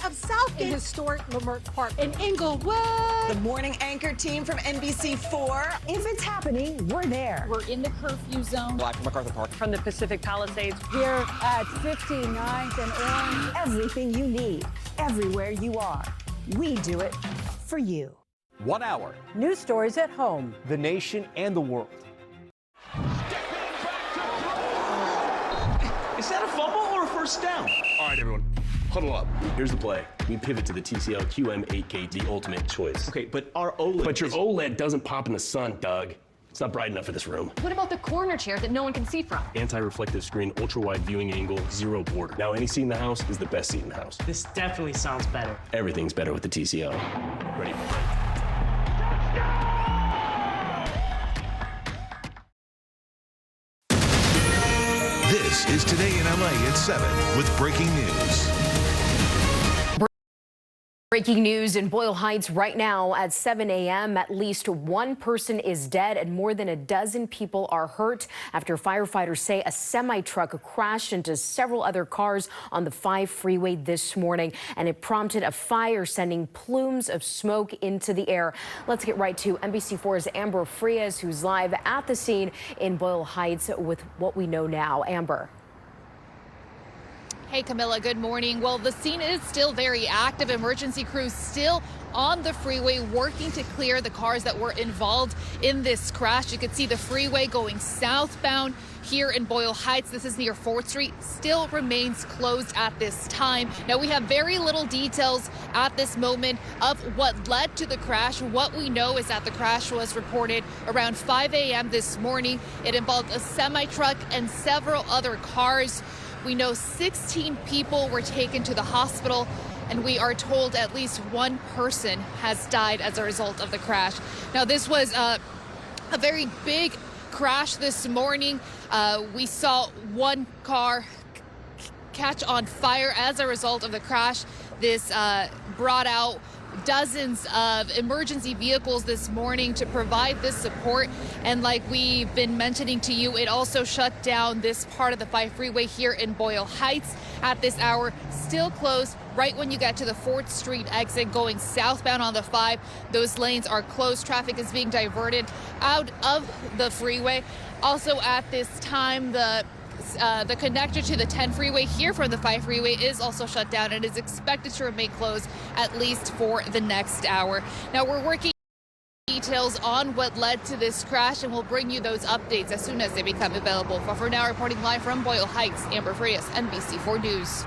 of Southgate. In historic Leimert Park in Inglewood. The morning anchor team from NBC4. If it's happening, we're there. We're in the curfew zone. Live from MacArthur Park. From the Pacific Palisades. Here at 59th and Orange. Everything you need, everywhere you are. We do it for you. 1 hour. News stories at home, The nation and the world. Is that a fumble or a first down? All right, everyone, huddle up. Here's the play. We pivot to the TCL QM8K, the ultimate choice. Okay, but our OLED. But your OLED doesn't pop in the sun, Doug. It's not bright enough for this room. What about the corner chair that no one can see from? Anti-reflective screen, ultra-wide viewing angle, zero border. Now any seat in the house is the best seat in the house. This definitely sounds better. Everything's better with the TCL. Ready? This is Today in LA at 7 with breaking news. Breaking news in Boyle Heights right now at 7 a.m. At least one person is dead and more than a dozen people are hurt after firefighters say a semi-truck crashed into several other cars on the 5 freeway this morning, and it prompted a fire, sending plumes of smoke into the air. Let's get right to NBC4's Amber Frias, who's live at the scene in Boyle Heights with what we know now. Amber. Hey, Camilla, good morning. Well, the scene is still very active. Emergency crews still on the freeway working to clear the cars that were involved in this crash. You can see the freeway going southbound here in Boyle Heights. This is near 4th Street, still remains closed at this time. Now, we have very little details at this moment of what led to the crash. What we know is that the crash was reported around 5 a.m. this morning. It involved a semi-truck and several other cars. We know 16 people were taken to the hospital, and we are told at least one person has died as a result of the crash. Now, this was a very big crash this morning. We saw one car catch on fire as a result of the crash. This brought out dozens of emergency vehicles this morning to provide this support. And like we've been mentioning to you, it also shut down this part of the 5 freeway here in Boyle Heights at this hour. Still closed right when you get to the 4th Street exit going southbound on the 5. Those lanes are closed. Traffic is being diverted out of the freeway. Also at this time, the connector to the 10 freeway here from the 5 freeway is also shut down and is expected to remain closed at least for the next hour. Now, we're working details on what led to this crash, and we'll bring you those updates as soon as they become available. But for now, reporting live from Boyle Heights, Amber Frias, NBC4 News.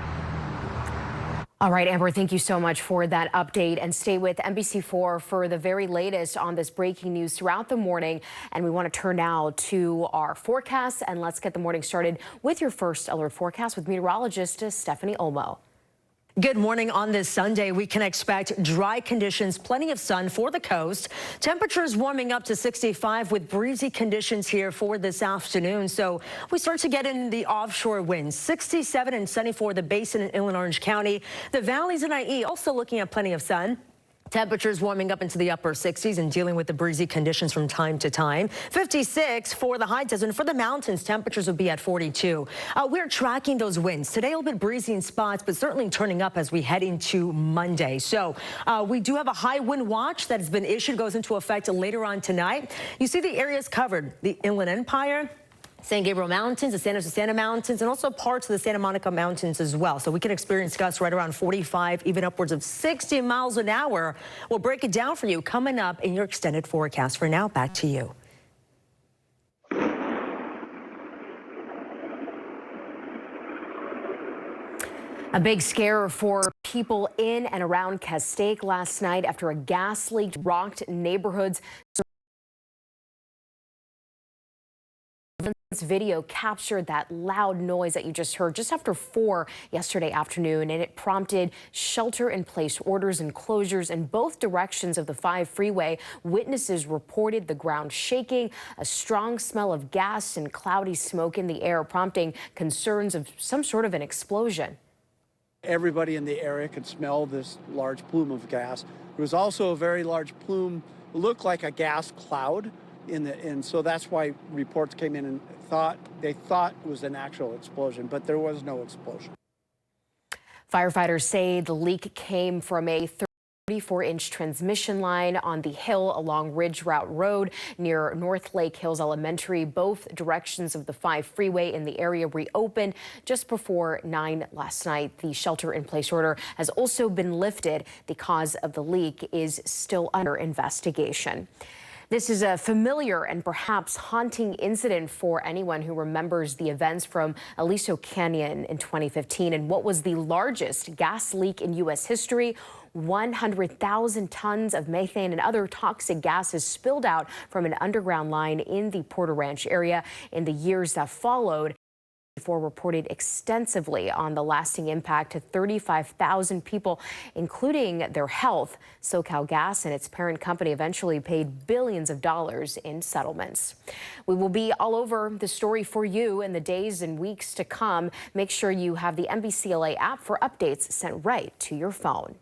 All right, Amber, thank you so much for that update, and stay with NBC4 for the very latest on this breaking news throughout the morning. And we want to turn now to our forecasts, and let's get the morning started with your first alert forecast with meteorologist Stephanie Olmo. Good morning. On this Sunday, we can expect dry conditions, plenty of sun for the coast. Temperatures warming up to 65 with breezy conditions here for this afternoon. So we start to get in the offshore winds, 67 and sunny for the basin in Inland Orange County. The valleys in IE also looking at plenty of sun. Temperatures warming up into the upper 60s and dealing with the breezy conditions from time to time. 56 for the high desert. For the mountains, temperatures will be at 42. We're tracking those winds. Today, a little bit breezy in spots, but certainly turning up as we head into Monday. So we do have a high wind watch that has been issued, goes into effect later on tonight. You see the areas covered, the Inland Empire, San Gabriel Mountains, the Santa Susana Mountains, and also parts of the Santa Monica Mountains as well. So we can experience gusts right around 45, even upwards of 60 miles an hour. We'll break it down for you coming up in your extended forecast. For now, back to you. A big scare for people in and around Castaic last night after a gas leak rocked neighborhoods. This video captured that loud noise that you just heard just after 4 yesterday afternoon, and it prompted shelter-in-place orders and closures in both directions of the 5 freeway. Witnesses reported the ground shaking, a strong smell of gas and cloudy smoke in the air, prompting concerns of some sort of an explosion. Everybody in the area could smell this large plume of gas. There was also a very large plume, looked like a gas cloud. And so that's why reports came in and they thought it was an actual explosion, but there was no explosion. Firefighters say the leak came from a 34-inch transmission line on the hill along Ridge Route Road near North Lake Hills Elementary. Both directions of the 5 freeway in the area reopened just before 9 last night. The shelter-in-place order has also been lifted. The cause of the leak is still under investigation. This is a familiar and perhaps haunting incident for anyone who remembers the events from Aliso Canyon in 2015 and what was the largest gas leak in U.S. history. 100,000 tons of methane and other toxic gases spilled out from an underground line in the Porter Ranch area in the years that followed. NBC4 reported extensively on the lasting impact to 35,000 people, including their health. SoCalGas and its parent company eventually paid billions of dollars in settlements. We will be all over the story for you in the days and weeks to come. Make sure you have the NBCLA app for updates sent right to your phone.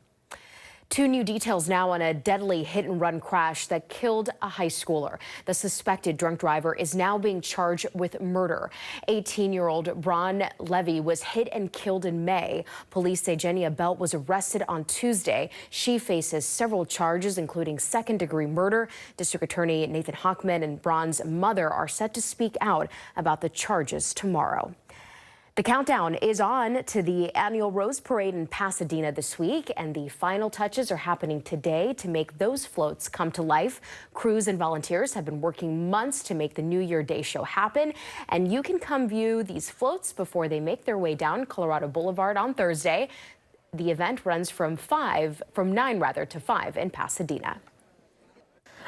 2 new details now on a deadly hit-and-run crash that killed a high schooler. The suspected drunk driver is now being charged with murder. 18-year-old Bron Levy was hit and killed in May. Police say Jenia Belt was arrested on Tuesday. She faces several charges, including second-degree murder. District Attorney Nathan Hochman and Bron's mother are set to speak out about the charges tomorrow. The countdown is on to the annual Rose Parade in Pasadena this week, and the final touches are happening today to make those floats come to life. Crews and volunteers have been working months to make the New Year Day show happen, and you can come view these floats before they make their way down Colorado Boulevard on Thursday. The event runs from 9 to 5 in Pasadena.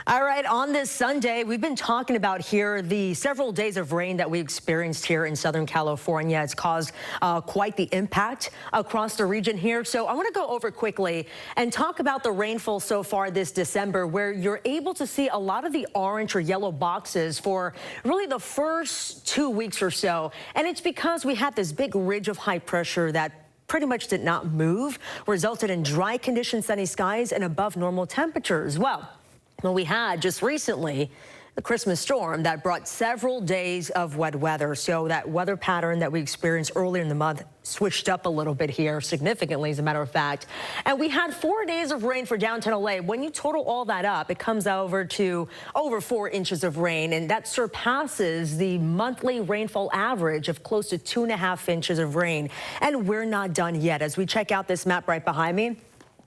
All right, on this Sunday, we've been talking about here the several days of rain that we experienced here in Southern California. It's caused quite the impact across the region here. So I want to go over quickly and talk about the rainfall so far this December, where you're able to see a lot of the orange or yellow boxes for really the first 2 weeks or so. And it's because we had this big ridge of high pressure that pretty much did not move, resulted in dry conditions, sunny skies, and above normal temperatures. Well, we had just recently the Christmas storm that brought several days of wet weather. So that weather pattern that we experienced earlier in the month switched up a little bit here, significantly, as a matter of fact. And we had 4 days of rain for downtown LA. When you total all that up, it comes over to over 4 inches of rain, and that surpasses the monthly rainfall average of close to 2.5 inches of rain. And we're not done yet. As we check out this map right behind me,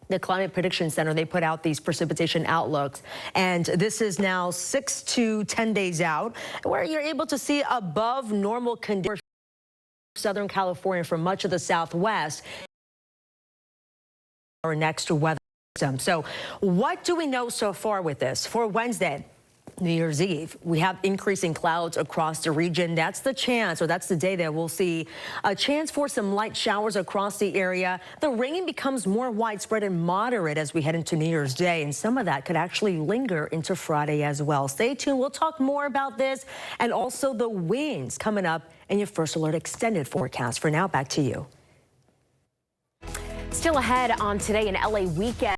the Climate Prediction Center, they put out these precipitation outlooks, and this is now 6 to 10 days out, where you're able to see above normal conditions in Southern California for much of the Southwest. Our next weather system. So what do we know so far with this? For Wednesday, New Year's Eve, we have increasing clouds across the region. That's the chance, or that's the day that we'll see a chance for some light showers across the area. The rain becomes more widespread and moderate as we head into New Year's Day, and some of that could actually linger into Friday as well. Stay tuned. We'll talk more about this and also the winds coming up in your First Alert extended forecast. For now, back to you. Still ahead on Today in LA Weekend.